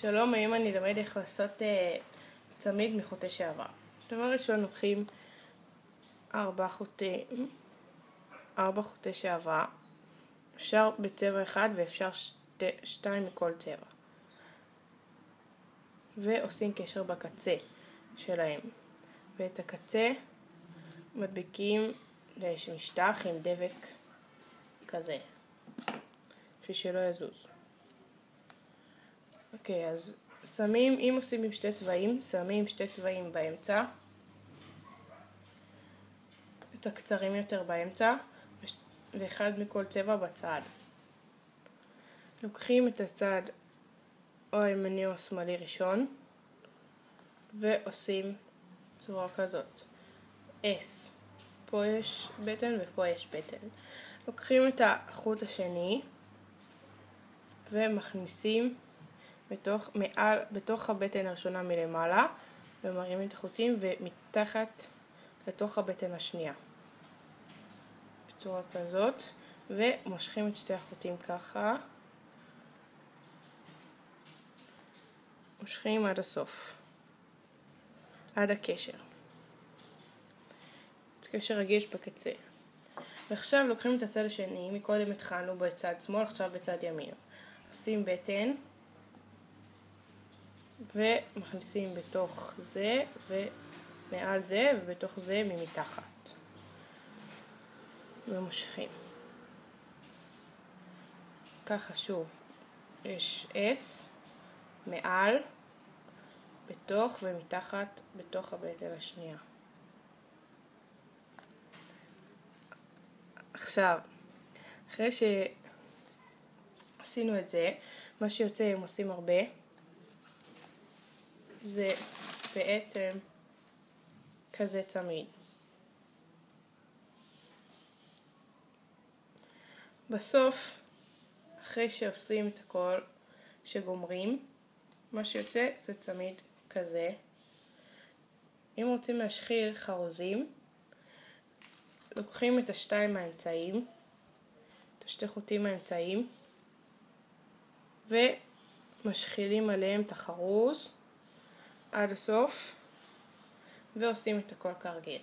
שלום, היום אני אלמד איך לעשות צמיד מחוטי שערה. דבר ראשון, לוקחים 4 חוטי שערה. אפשר בצבע אחד ואפשר 2 מכל צבע. ועושים קשר בקצה שלהם. ואת הקצה מדביקים למשטח עם דבק כזה, בשביל שלא יזוז. אוקיי, אז אם עושים עם 2 צבעים, שמים 2 צבעים באמצע, את הקצרים יותר באמצע, ואחד מכל צבע בצד. לוקחים את הצד או הימני או השמאלי ראשון, ועושים צורה כזאת. S. פה יש בטן ופה יש בטן. לוקחים את החוט השני, ומכניסים בתוך הבטן הראשונה מלמעלה, ומרימים את החוטים ומתחת לתוך הבטן השנייה. בצורה כזאת, ומושכים את 2 החוטים ככה. מושכים עד הסוף. עד הקשר. קשר רגיש בקצה. ועכשיו לוקחים את הצד השני, מקודם התחלנו בצד שמאל, עכשיו בצד ימין. עושים בטן, ומכניסים בתוך זה, ומעל זה, ובתוך זה ממתחת. ומושכים. ככה שוב, יש S, מעל, בתוך ומתחת, בתוך הבטן השנייה. עכשיו, אחרי שעשינו את זה, מה שיוצא אם עושים הרבה, זה בעצם כזה צמיד. בסוף, אחרי שעושים את הכל, שגומרים, מה שיוצא זה צמיד כזה. אם רוצים להשחיל חרוזים, לוקחים את 2 האמצעים, את 2 חוטים האמצעים, ומשחילים עליהם את החרוז עד הסוף, ועושים את הכל כרגיל.